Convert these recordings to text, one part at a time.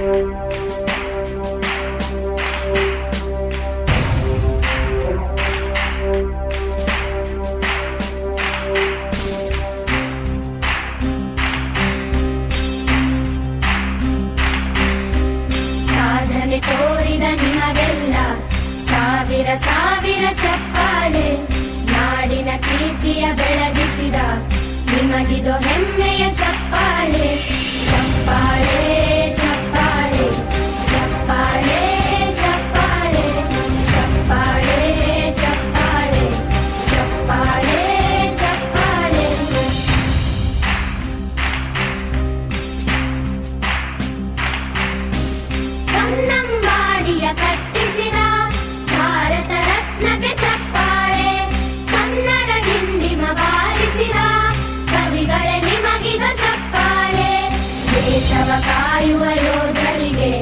ಸಾಧನೆ ತೋರಿದ ನಿಮಗೆಲ್ಲ ಸಾವಿರ ಸಾವಿರ ಚಪ್ಪಾಳೆ. ನಾಡಿನ ಕೀರ್ತಿಯ ಬೆಳಗಿಸಿದ ನಿಮಗಿದು ಹೆಮ್ಮೆಯ ಚಪ್ಪಾಳೆ. ಚಪ್ಪಾಳೆ ಚಪ್ಪಾಳೆ ಚಪ್ಪಾಳೆ ಚಪ್ಪಾಳೆ ಚಪ್ಪಾಳೆ ಚಪ್ಪಾಳೆ ಚಪ್ಪಾಳೆ ಚಪ್ಪಾಳೆ. ಕನ್ನಂಬಾಡಿಯ ಕಟ್ಟಿಸಿದ ಭಾರತ ರತ್ನಕ್ಕೆ ಚಪ್ಪಾಳೆ. ಕನ್ನಡ ಡಿಂಡಿಮ ಬಾರಿಸಿದ ಕವಿಗಳೇ ನಿಮಗಿದ ಚಪ್ಪಾಳೆ. ದೇಶವ ಕಾಯುವ ಯೋಧರಿಗೆ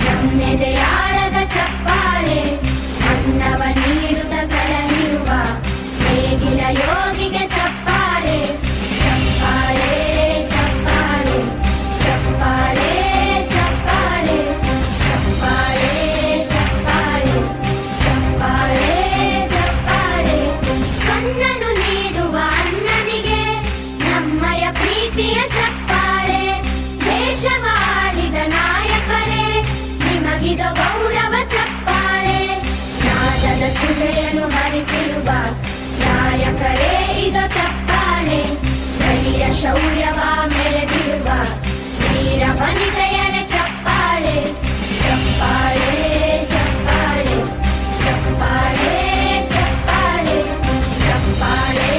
ನಮ್ಮೆದೆಯಾಳದ ಚಪ್ಪಾಳೆ. ಅನ್ನವ ನೀಡುತ್ತ ಸಲಹಿರುವ ನೇಗಿಲ ಯೋಗಿಗೆ ಚಪ್ಪಾಳೆ. ಚಪ್ಪಾಳೆ ಚಪ್ಪಾಳೆ ಚಪ್ಪಾಳೆ ಚಪ್ಪಾಳೆ ಚಪ್ಪಾಳೆ ಚಪ್ಪಾಳೆ ಚಪ್ಪಾಳೆ ಚಪ್ಪಾಳೆ. ಕಣ್ಣನು ನೀಡುವ ಅಣ್ಣನಿಗೆ ನಮ್ಮಯ ಪ್ರೀತಿಯ ಚಪ್ಪಾಳೆ. ದೇಶವಾಡಿದ ನಾಯಕರೇ ನಿಮಗಿದ ಗೌರವ ಚಪ್ಪಾಳೆ. ನಾದದ ಸುಧೆಯನ್ನು ಹರಿಸಿರುವ ನಾಯಕರೇ ಇದು ಚಪ್ಪಾಳೆ. ಧೈರ್ಯ ಶೌರ್ಯವ ಮೆರೆದಿರುವ ವೀರ ವನಿತೆಯರ ಚಪ್ಪಾಳೆ. ಚಪ್ಪಾಳೆ ಚಪ್ಪಾಳೆ ಚಪ್ಪಾಳೆ ಚಪ್ಪಾಳೆ ಚಪ್ಪಾಳೆ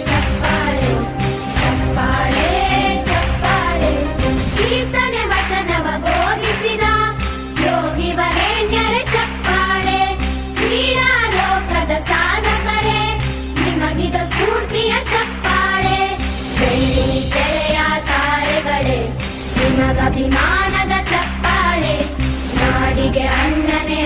ಚಪ್ಪಾಳೆ ಚಪ್ಪಾಳೆ ಚಪ್ಪಾಳೆ. ಕೀರ್ತನೆ ವಚನವ ಬೋಧಿಸಿದ ಯೋಗಿ ವರೇಣ್ಯರ ಚಪ್ಪಾಳೆ. ಕ್ರೀಡಾ ಲೋಕದ ಸಾಧಕರೇ ನಿಮಗಿದ ಸ್ಫೂರ್ತಿಯ ಚಪ್ಪಾಳೆ. ಬೆಳ್ಳಿ ತೆರೆಯ ತಾರೆಗಳೇ ನಿಮಗಭಿಮಾನದ ಚಪ್ಪಾಳೆ. ನಾಡಿಗೆ ಅಣ್ಣನೇ